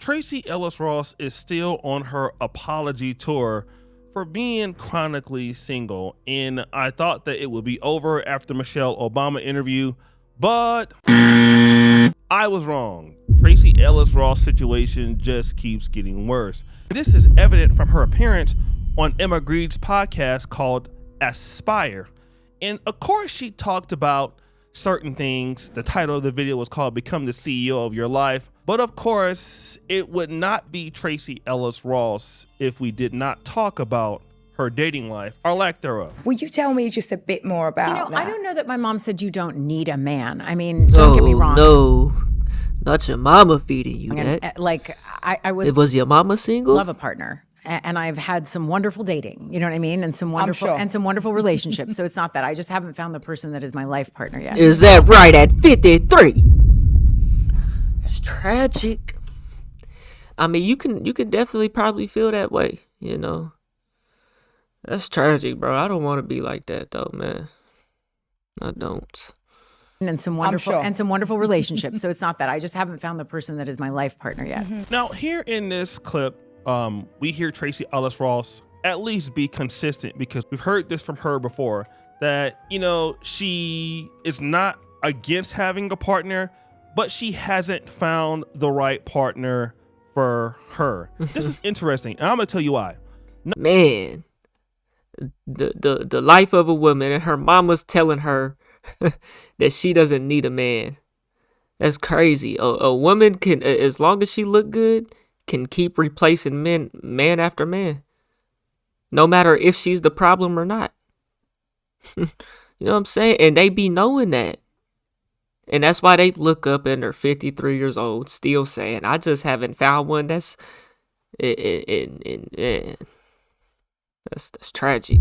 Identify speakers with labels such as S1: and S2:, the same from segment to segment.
S1: Tracy Ellis Ross is still on her apology tour for being chronically single, and I thought that it would be over after Michelle Obama interview, but I was wrong. Tracy Ellis Ross' situation just keeps getting worse. This is evident from her appearance on Emma Greed's podcast called Aspire. And of course she talked about certain things. The title of the video was called Become the CEO of Your Life. But of course, it would not be Tracy Ellis Ross if we did not talk about her dating life, or lack thereof.
S2: Will you tell me just a bit more about that?
S3: I don't know that my mom said you don't need a man. I mean, don't get me wrong.
S4: No, not your mama feeding you that.
S3: Like, I would
S4: Was your mama single?
S3: love a partner. And I've had some wonderful dating, you know what I mean? And some wonderful relationships. So it's not that. I just haven't found the person that is my life partner yet.
S4: Is that right at 53? That's tragic. I mean, you can definitely probably feel that way, you know. That's tragic, bro. I don't want to be like that though, man. I don't.
S3: And some wonderful relationships. So it's not that. I just haven't found the person that is my life partner yet.
S1: Now, here in this clip, we hear Tracy Ellis Ross at least be consistent, because we've heard this from her before, that, you know, she is not against having a partner, but she hasn't found the right partner for her. This is interesting, and I'm gonna tell you why.
S4: Man, the life of a woman, and her mama's telling her that she doesn't need a man. That's crazy. A woman can, as long as she look good, can keep replacing man after man, no matter if she's the problem or not. You know what I'm saying? And they be knowing that. And that's why they look up and they're 53 years old, still saying, I just haven't found one. That's tragic.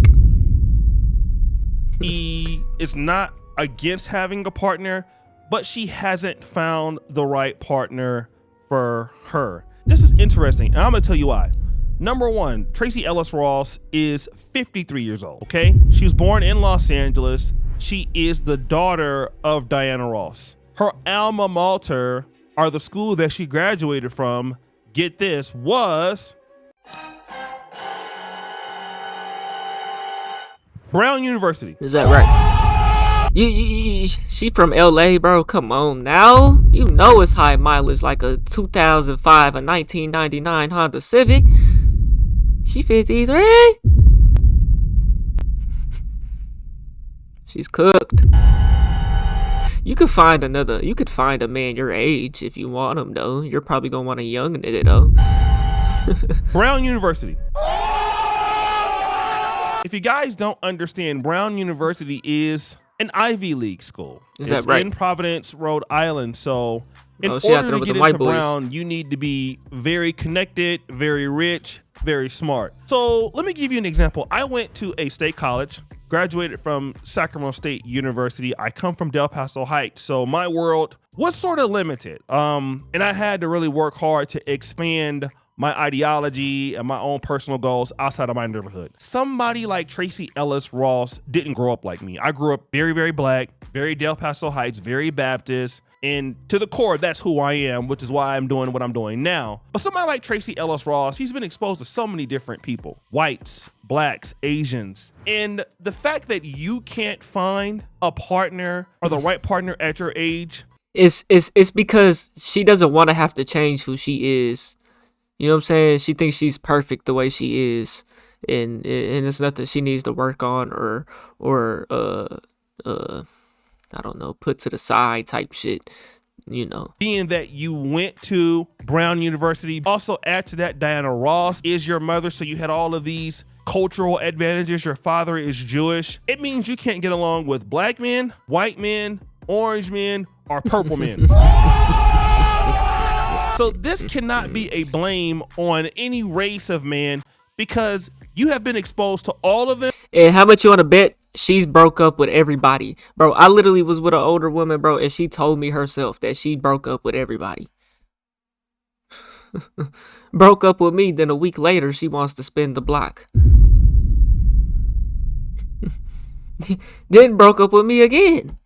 S1: She is not against having a partner, but she hasn't found the right partner for her. This is interesting, and I'm gonna tell you why. Number one, Tracy Ellis Ross is 53 years old, okay? She was born in Los Angeles. She is the daughter of Diana Ross. Her alma mater, or the school that she graduated from, get this, was Brown University.
S4: Is that right? She from LA, bro. Come on now. You know it's high mileage, like a 2005, a 1999 Honda Civic. She 53. She's cooked. You could find a man your age if you want him, though. You're probably gonna want a young nigga, though.
S1: Brown University. If you guys don't understand, Brown University is an Ivy League school.
S4: Is that right?
S1: In Providence, Rhode Island. So in
S4: she out
S1: order
S4: there
S1: to
S4: with
S1: get
S4: the white
S1: into
S4: boys.
S1: Brown, you need to be very connected, very rich, very smart. So let me give you an example. I went to a state college, graduated from Sacramento State University. I come from Del Paso Heights, so my world was sort of limited. And I had to really work hard to expand my ideology and my own personal goals outside of my neighborhood. Somebody like Tracy Ellis Ross didn't grow up like me. I grew up very, very black, very Del Paso Heights, very Baptist, and to the core, that's who I am, which is why I'm doing what I'm doing now. But somebody like Tracy Ellis Ross, she's been exposed to so many different people, whites, blacks, Asians. And the fact that you can't find a partner or the right partner at your age,
S4: It's because she doesn't want to have to change who she is. You know what I'm saying? She thinks she's perfect the way she is, and it's nothing she needs to work on or I don't know, put to the side type shit, you know.
S1: being that you went to Brown University, also add to that Diana Ross is your mother, so you had all of these cultural advantages. Your father is Jewish. It means you can't get along with black men, white men, orange men, or purple men. So this cannot be a blame on any race of man, because you have been exposed to all of them.
S4: And how much you want to bet she's broke up with everybody? Bro, I literally was with an older woman, bro, and she told me herself that she broke up with everybody. Broke up with me, then a week later, she wants to spin the block. Then broke up with me again.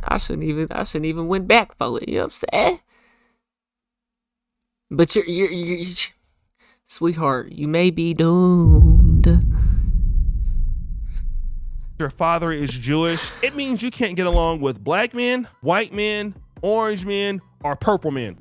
S4: I shouldn't even went back for it, you know what I'm saying? But you're sweetheart, you may be doomed.
S1: Your father is Jewish, it means you can't get along with black men, white men, orange men, or purple men.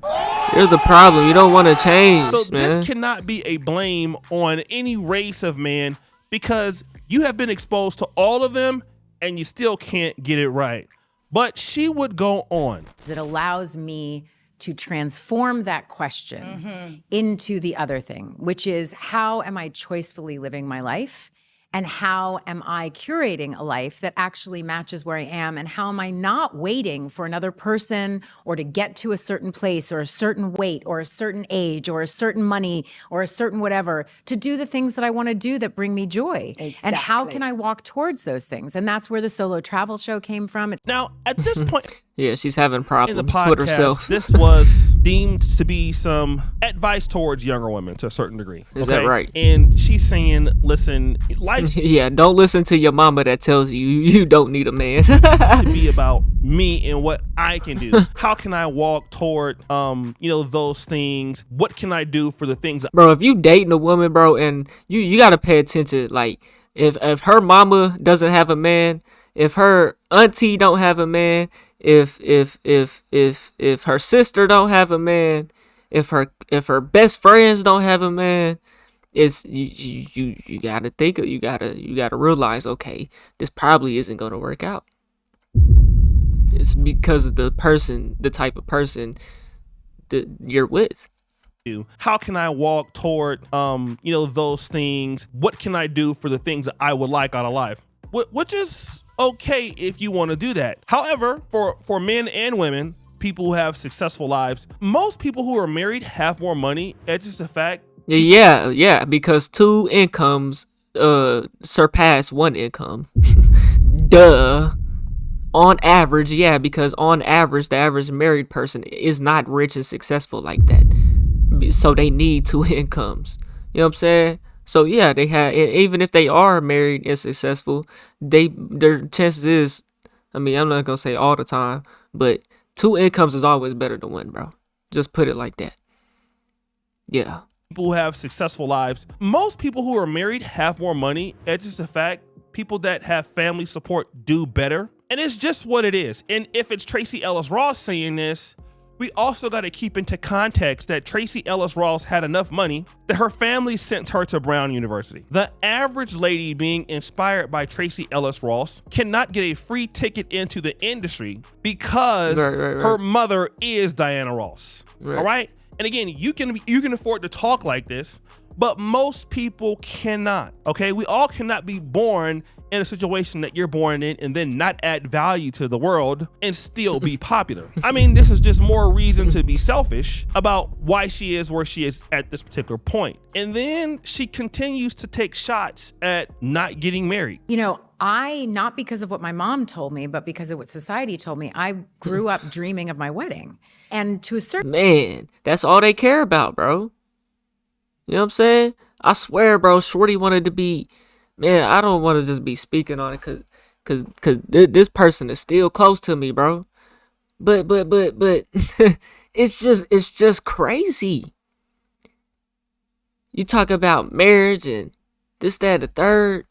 S4: Here's the problem. You don't want to change,
S1: So
S4: man.
S1: this cannot be a blame on any race of man because you have been exposed to all of them and you still can't get it right. But she would go on.
S3: It allows me to transform that question into the other thing, which is how am I choicefully living my life? And how am I curating a life that actually matches where I am? And how am I not waiting for another person or to get to a certain place or a certain weight or a certain age or a certain money or a certain whatever to do the things that I want to do that bring me joy?
S2: Exactly.
S3: And how can I walk towards those things? And that's where the solo travel show came from.
S1: Now, at this point
S4: Yeah, she's having
S1: in the
S4: problems
S1: podcast,
S4: with herself.
S1: this was deemed to be some advice towards younger women to a certain degree.
S4: Is that right?
S1: And she's saying, listen, life
S4: Yeah, don't listen to your mama that tells you you don't need a man.
S1: should be about me and what I can do. How can I walk toward, those things? What can I do for the things?
S4: Bro, if you dating a woman, bro, and you gotta pay attention. Like, if her mama doesn't have a man, if her auntie don't have a man, if her sister don't have a man, if her best friends don't have a man, it's you gotta think, you gotta realize, okay, this probably isn't gonna work out. It's because of the type of person that you're with.
S1: How can I walk toward, those things? What can I do for the things that I would like out of life? Which is okay if you want to do that. However, for men and women, people who have successful lives, most people who are married have more money. It's just a fact.
S4: Yeah, because two incomes surpass one income. Duh. On average, yeah, because on average, the average married person is not rich and successful like that. So they need two incomes. You know what I'm saying? So yeah, they have, even if they are married and successful, their chances is, I mean, I'm not gonna say all the time, but two incomes is always better than one, bro. Just put it like that. Yeah.
S1: People who have successful lives, most people who are married have more money. It's just a fact. People that have family support do better. And it's just what it is. And if it's Tracy Ellis Ross saying this, we also got to keep into context that Tracy Ellis Ross had enough money that her family sent her to Brown University. The average lady being inspired by Tracy Ellis Ross cannot get a free ticket into the industry because
S4: Right.
S1: her mother is Diana Ross.
S4: Right.
S1: All right. And again, you can afford to talk like this, but most people cannot. Okay, we all cannot be born in a situation that you're born in and then not add value to the world and still be popular. I mean, this is just more reason to be selfish about why she is where she is at this particular point. And then she continues to take shots at not getting married.
S3: You know, not because of what my mom told me, but because of what society told me, I grew up dreaming of my wedding. And to a certain
S4: Man, that's all they care about, bro. You know what I'm saying? I swear, bro, Shorty wanted to be, man, I don't want to just be speaking on it cause this person is still close to me, bro. But it's just crazy. You talk about marriage and this, that, the third.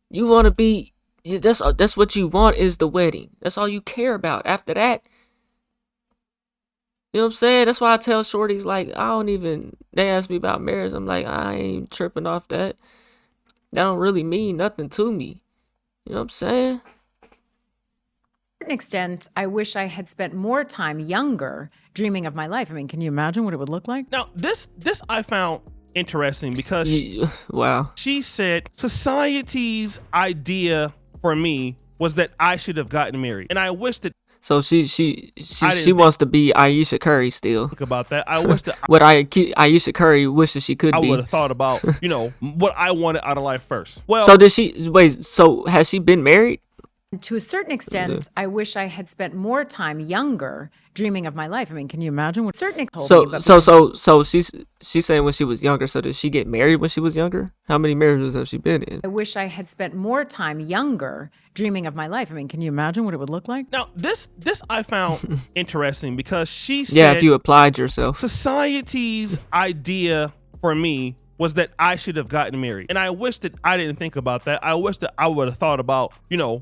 S4: You want to be, that's what you want is the wedding. That's all you care about. After that, you know what I'm saying? That's why I tell shorties, like, they ask me about marriage. I'm like, I ain't tripping off that. That don't really mean nothing to me. You know what I'm saying?
S3: certain extent, I wish I had spent more time younger dreaming of my life. I mean, can you imagine what it would look like?
S1: Now, this I found interesting because
S4: Wow.
S1: she said society's idea for me was that I should have gotten married, and I wish that.
S4: So she wants to be Ayesha Curry still.
S1: Think about that. I wish that
S4: What Ayesha Curry wishes she could
S1: I
S4: be.
S1: would have thought about, what I wanted out of life first. Well,
S4: So did she? Wait. So has she been married?
S3: To a certain extent, I wish I had spent more time younger dreaming of my life. I mean, can you imagine what certain
S4: So she's saying when she was younger. So did she get married when she was younger? How many marriages have she been in?
S3: I wish I had spent more time younger dreaming of my life. I mean, can you imagine what it would look like?
S1: Now, this I found interesting because she said,
S4: Yeah, if you applied yourself.
S1: society's idea for me was that I should have gotten married. And I wish that I didn't think about that. I wish that I would have thought about,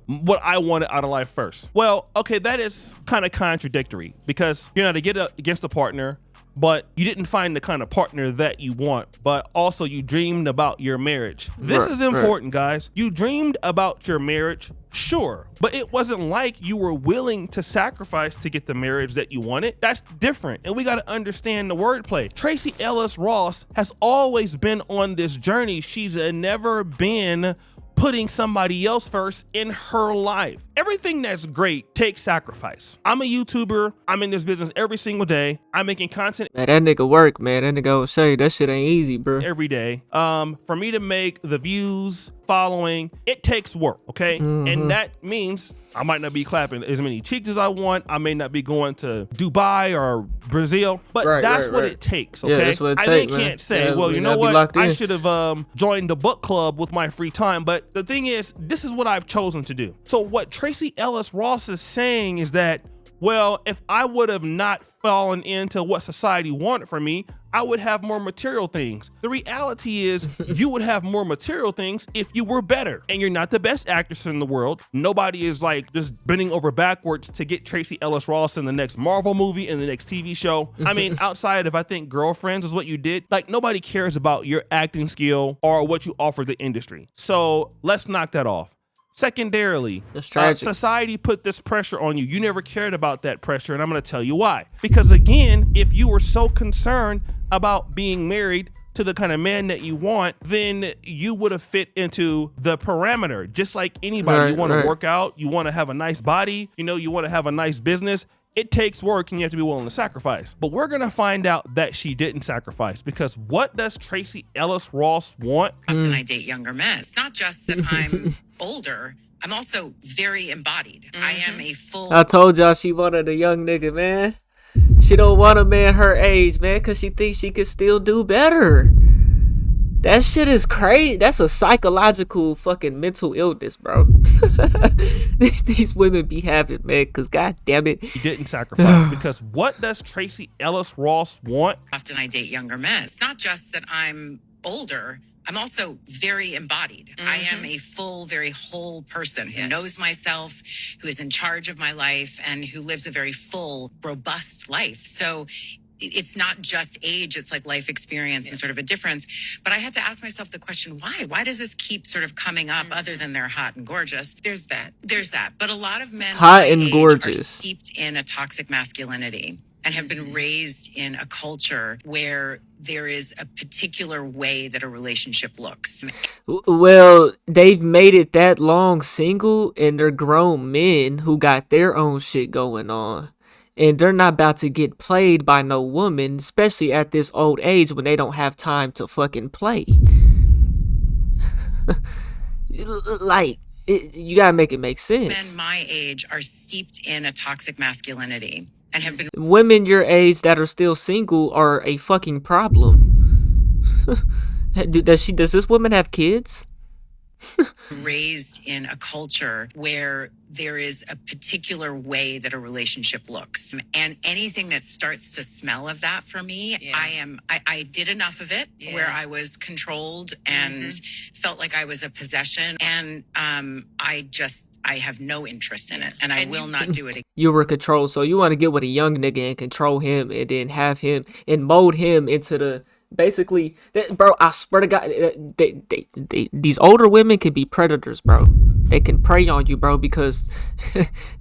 S1: what I wanted out of life first. Well, okay, that is kind of contradictory because you're not against a partner, but you didn't find the kind of partner that you want, but also you dreamed about your marriage. This is important, guys. You dreamed about your marriage, sure, but it wasn't like you were willing to sacrifice to get the marriage that you wanted. That's different, and we got to understand the wordplay. Tracy Ellis Ross has always been on this journey. She's never been putting somebody else first in her life. Everything that's great takes sacrifice. I'm a YouTuber. I'm in this business every single day. I'm making content.
S4: Man, that nigga work, man. That nigga O'Shea, that shit ain't easy, bro.
S1: Every day. For me to make the views, following, it takes work, okay? And that means I might not be clapping as many cheeks as I want. I may not be going to Dubai or Brazil, but that's what it takes, okay?
S4: Yeah, that's what it takes, man.
S1: Can't say, well, you know what? I should have joined the book club with my free time. But the thing is, this is what I've chosen to do. So what Tracy Ellis Ross is saying is that, well, if I would have not fallen into what society wanted for me, I would have more material things. The reality is you would have more material things if you were better. And you're not the best actress in the world. Nobody is like just bending over backwards to get Tracy Ellis Ross in the next Marvel movie, in the next TV show. I mean, outside of, I think, Girlfriends is what you did. Like, nobody cares about your acting skill or what you offer the industry. So let's knock that off. Secondarily, society put this pressure on you. You never cared about that pressure, and I'm going to tell you why. Because again, if you were so concerned about being married to the kind of man that you want, then you would have fit into the parameter. Just like anybody, you want to work out, you want to have a nice body, you want to have a nice business. It takes work and you have to be willing to sacrifice. But we're going to find out that she didn't sacrifice, because what does Tracy Ellis Ross want?
S3: Often I date younger men. It's not just that I'm older. I'm also very embodied. I am a full...
S4: I told y'all she wanted a young nigga, man. She don't want a man her age, man, because she thinks she can still do better. That shit is crazy. That's a psychological fucking mental illness, bro. These women be having, man, because god damn it.
S1: He didn't sacrifice, because what does Tracy Ellis Ross want?
S3: Often I date younger men. It's not just that I'm older. I'm also very embodied. I am a full, very whole person who knows myself, who is in charge of my life, and who lives a very full, robust life. So it's not just age, it's like life experience and sort of a difference. But I had to ask myself the question, why? Why does this keep sort of coming up other than they're hot and gorgeous? There's that. But a lot of men
S4: hot and gorgeous
S3: are steeped in a toxic masculinity and have been raised in a culture where there is a particular way that a relationship looks.
S4: Well, they've made it that long single, and they're grown men who got their own shit going on. And they're not about to get played by no woman, especially at this old age when they don't have time to fucking play. You gotta make it make sense.
S3: Men my age are steeped in a toxic masculinity and have been...
S4: Women your age that are still single are a fucking problem. Does this woman have kids?
S3: Raised in a culture where there is a particular way that a relationship looks, and anything that starts to smell of that for me, I did enough of it where I was controlled and felt like I was a possession, and I have no interest in it, and I will not do it again.
S4: You were controlled, so you want to get with a young nigga and control him, and then have him and mold him into the... Basically, bro, I swear to God, these older women can be predators, bro. They can prey on you, bro, because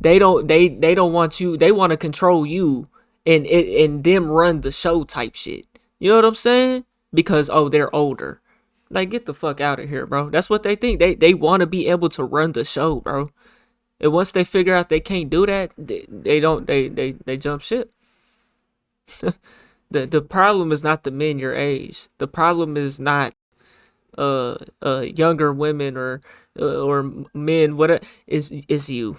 S4: they don't want you. They want to control you and them run the show type shit. You know what I'm saying? Because they're older. Like, get the fuck out of here, bro. That's what they think. They want to be able to run the show, bro. And once they figure out they can't do that, they jump ship. The problem is not the men your age. The problem is not younger women or men, what is you.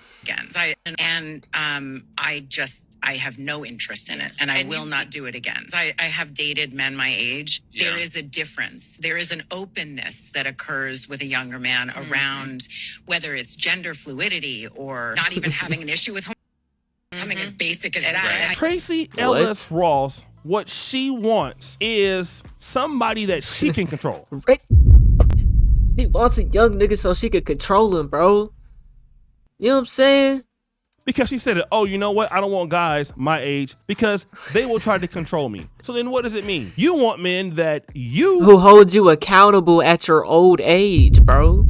S5: I have no interest in it, and I will not do it again. I have dated men my age. Yeah. There is a difference. There is an openness that occurs with a younger man around whether it's gender fluidity or not even having an issue with something as basic as that.
S1: Tracy Ellis Ross, what she wants is somebody that she can control.
S4: She wants a young nigga so she can control him, bro. You know what I'm saying?
S1: Because she said it, oh, you know what? I don't want guys my age because they will try to control me. So then what does it mean? You want men who
S4: hold you accountable at your old age, bro.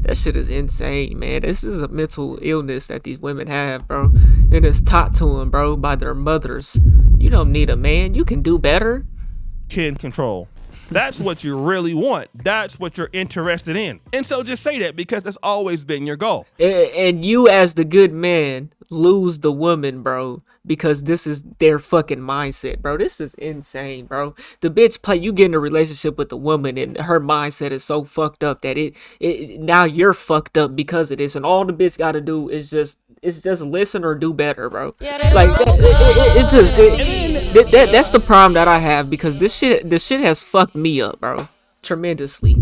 S4: That shit is insane, man. This is a mental illness that these women have, bro. And it's taught to them, bro, by their mothers. You don't need a man. You can do better.
S1: Can control. That's what you really want. That's what you're interested in. And so just say that because that's always been your goal.
S4: And you as the good man lose the woman, bro, because this is their fucking mindset, bro. This is insane, bro. The bitch you get in a relationship with the woman and her mindset is so fucked up that it now you're fucked up because of this, and all the bitch gotta do is just listen or do better, bro. Like that's the problem that I have, because this shit has fucked me up, bro, tremendously.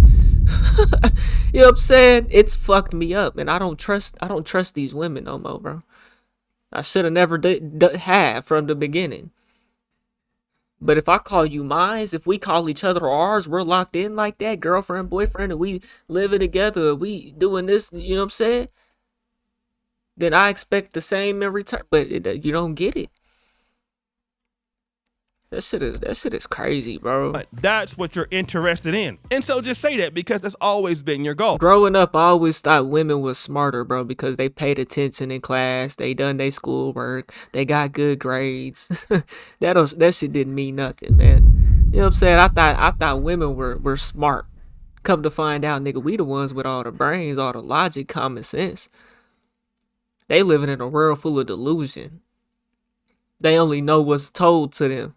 S4: You know what I'm saying? It's fucked me up, and I don't trust these women no more, bro. I should have never have from the beginning. But if I call you mine, if we call each other ours, we're locked in like that, girlfriend, boyfriend, and we living together, we doing this, you know what I'm saying? Then I expect the same in return, but you don't get it. That shit is crazy, bro.
S1: But that's what you're interested in. And so just say that because that's always been your goal.
S4: Growing up, I always thought women was smarter, bro, because they paid attention in class, they done their schoolwork, they got good grades. That shit didn't mean nothing, man. You know what I'm saying? I thought women were smart. Come to find out, nigga, we the ones with all the brains, all the logic, common sense. They living in a world full of delusion. They only know what's told to them,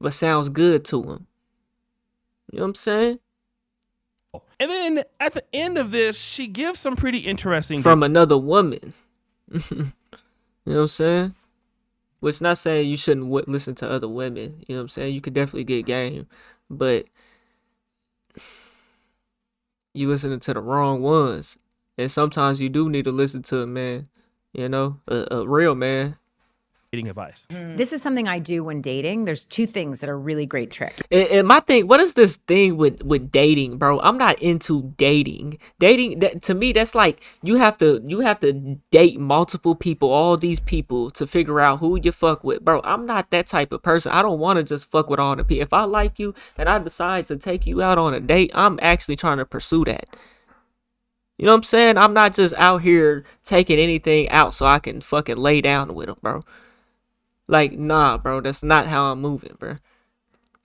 S4: what sounds good to them. You know what I'm saying?
S1: And then at the end of this, she gives some pretty interesting
S4: from another woman. You know what I'm saying? Which not saying you shouldn't listen to other women. You know what I'm saying? You could definitely get game, but you listening to the wrong ones. And sometimes you do need to listen to a man, you know, a real man.
S1: Advice.
S3: This is something I do when dating. There's two things that are really great tricks.
S4: And my thing, what is this thing with dating, bro? I'm not into dating. Dating, to me, that's like you have to date multiple people, all these people, to figure out who you fuck with, bro. I'm not that type of person. I don't want to just fuck with all the people. If I like you and I decide to take you out on a date, I'm actually trying to pursue that. You know what I'm saying? I'm not just out here taking anything out so I can fucking lay down with them, bro. Like, nah, bro, that's not how I'm moving, bro.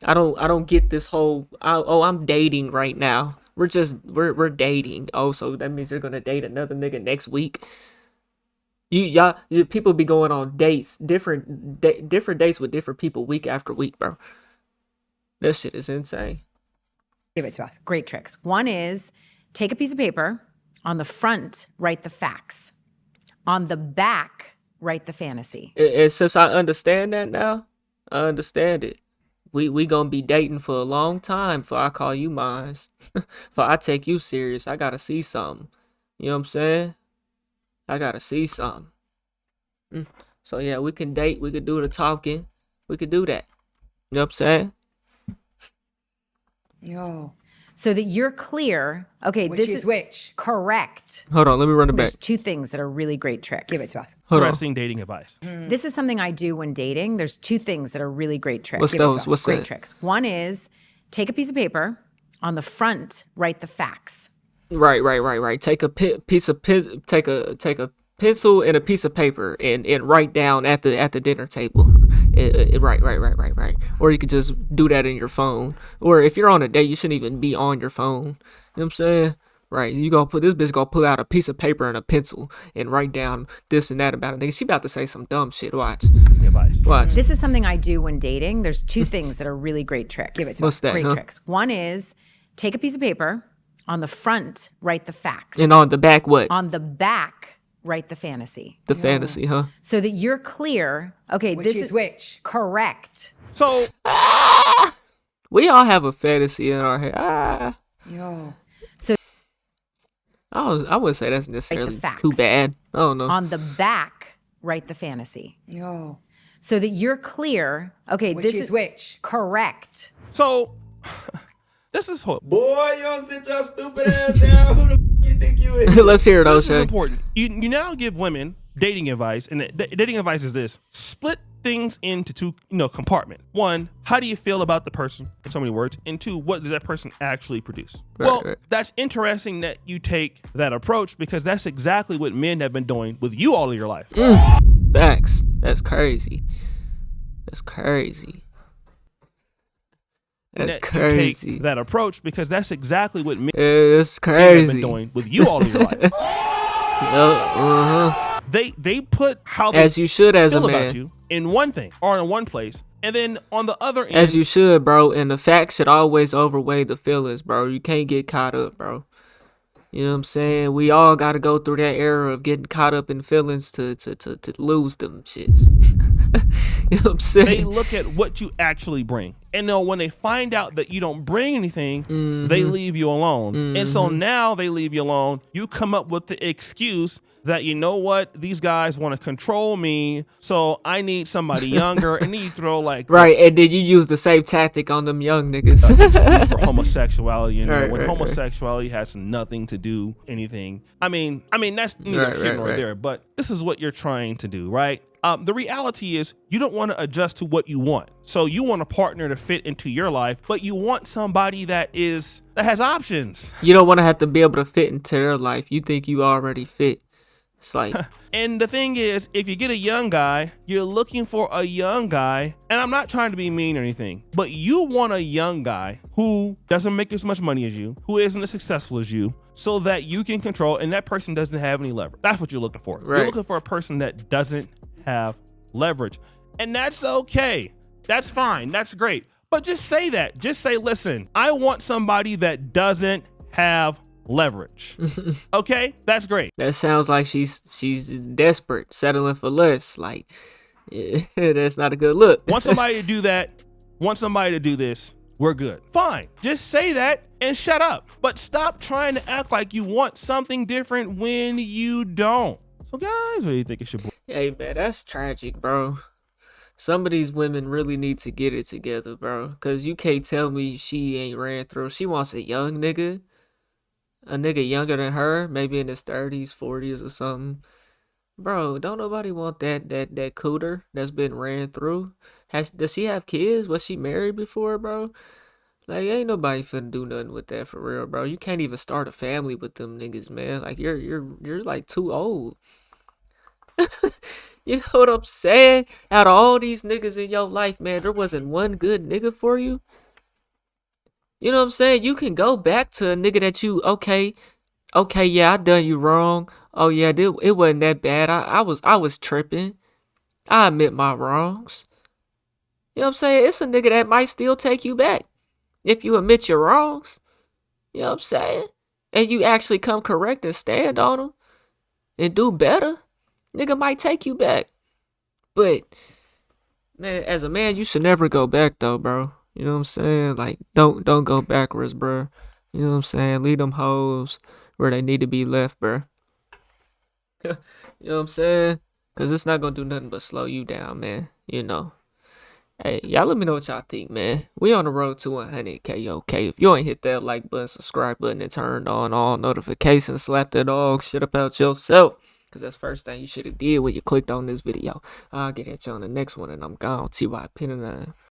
S4: I don't get this whole, I'm dating right now. We're dating. Oh, so that means you're gonna date another nigga next week. Y'all people be going on dates, different dates with different people week after week, bro. That shit is insane.
S3: Give it to us. Great tricks. One is take a piece of paper. On the front, write the facts. On the back, write the fantasy.
S4: And since I understand that now, I understand it. We gonna be dating for a long time before I call you mine. Before I take you serious, I gotta see something. You know what I'm saying? I gotta see something. So yeah, we can date. We could do the talking. We could do that. You know what I'm saying?
S2: No.
S3: So that you're clear. Okay,
S2: Which
S3: this
S2: is which?
S3: Correct.
S4: Hold on, let me run it back.
S3: There's two things that are really great tricks.
S2: Give it to us.
S4: Hold on.
S1: Interesting dating advice.
S3: This is something I do when dating. There's two things that are really great tricks.
S4: What's those? What's
S3: great
S4: that?
S3: tricks. One is take a piece of paper. On the front, write the facts.
S4: Right. Take a pencil and a piece of paper and write down at the dinner table. Right. Or you could just do that in your phone. Or if you're on a date, you shouldn't even be on your phone. You know what I'm saying? Right. You this bitch gonna pull out a piece of paper and a pencil and write down this and that about it. Nigga, she about to say some dumb shit. Watch.
S1: Advice.
S4: Watch.
S3: This is something I do when dating. There's two things that are really great tricks.
S2: Give it to
S4: What's
S2: us.
S4: that?
S3: Great
S4: Huh?
S3: tricks. One is take a piece of paper. On the front, write the facts.
S4: And on the back, what?
S3: On the back, write the fantasy.
S4: The fantasy, huh?
S3: So that you're clear. Okay,
S2: Which
S3: this
S2: is which?
S3: correct.
S1: So
S4: We all have a fantasy in our head.
S2: Yo.
S4: I wouldn't say that's necessarily
S3: facts.
S4: too bad. I don't know.
S3: On the back, write the fantasy.
S2: Yo.
S3: So that you're clear. Okay,
S2: Which
S3: this
S2: is which?
S3: correct.
S1: So this is
S6: Boy, you don't sit your stupid ass down. Who the f- you think you is?
S4: Let's hear it,
S1: so this is
S4: O'Shea.
S1: important. You now give women dating advice, and dating advice is this: split things into two, compartment. One, how do you feel about the person in so many words? And two, what does that person actually produce?
S4: Right.
S1: That's interesting that you take that approach, because that's exactly what men have been doing with you all of your life.
S4: Facts. That's crazy. That's crazy. That's
S1: You
S4: crazy.
S1: take that approach because that's exactly what men
S4: It's
S1: have been
S4: crazy.
S1: doing with you all of your life. They put how they
S4: As you should as a
S1: feel about
S4: man.
S1: you in one thing or in one place, and then on the other end,
S4: As you should, bro. And the facts should always overweigh the feelings, bro. You can't get caught up, bro. You know what I'm saying? We all got to go through that era of getting caught up in feelings to lose them shits. You know what I'm
S1: they
S4: saying?
S1: look at what you actually bring, and then when they find out that you don't bring anything, they leave you alone. And so now they leave you alone. You come up with the excuse that, you know what, these guys want to control me, so I need somebody younger. And then you throw like
S4: Right, and then you use the same tactic on them young niggas.
S1: excuse for homosexuality, when
S4: Right.
S1: homosexuality has nothing to do anything. I mean that's neither here nor there, but this is what you're trying to do, right? The reality is you don't want to adjust to what you want. So you want a partner to fit into your life, but you want somebody that has options.
S4: You don't want to have to be able to fit into their life. You think you already fit. It's like,
S1: And the thing is, if you get a young guy, you're looking for a young guy, and I'm not trying to be mean or anything, but you want a young guy who doesn't make as much money as you, who isn't as successful as you, so that you can control, and that person doesn't have any leverage. That's what you're looking for.
S4: Right.
S1: You're looking for a person that doesn't have leverage, and that's okay. That's fine. That's great. But just say that. Just say, listen, I want somebody that doesn't have leverage. Okay? That's great.
S4: that sounds like she's desperate, settling for less. Like, that's not a good look.
S1: Want somebody to do that, want somebody to do this, we're good. Fine. Just say that and shut up. But stop trying to act like you want something different when you don't. So guys, what do you think it should be?
S4: Hey, man, that's tragic, bro. Some of these women really need to get it together, bro. Because you can't tell me she ain't ran through. She wants a young nigga. A nigga younger than her, maybe in his 30s, 40s or something. Bro, don't nobody want that cooter that's been ran through. Does she have kids? Was she married before, bro? Like, ain't nobody finna do nothing with that for real, bro. You can't even start a family with them niggas, man. Like, you're like too old. You know what I'm saying? Out of all these niggas in your life, man, there wasn't one good nigga for you. You know what I'm saying? You can go back to a nigga that you, okay, yeah, I done you wrong. Oh yeah, it wasn't that bad. I was tripping. I admit my wrongs. You know what I'm saying? It's a nigga that might still take you back if you admit your wrongs. You know what I'm saying? And you actually come correct and stand on them and do better. Nigga might take you back. But, man, as a man, you should never go back though, bro. You know what I'm saying? Like, don't go backwards, bro. You know what I'm saying? Leave them hoes where they need to be left, bro. You know what I'm saying? Because it's not going to do nothing but slow you down, man. You know. Hey, y'all let me know what y'all think, man. We on the road to 100K, okay? If you ain't hit that like button, subscribe button, and turned on all notifications, slap that dog shit about yourself. Because that's the first thing you should have did when you clicked on this video. I'll get at you on the next one, and I'm gone. TY Pin and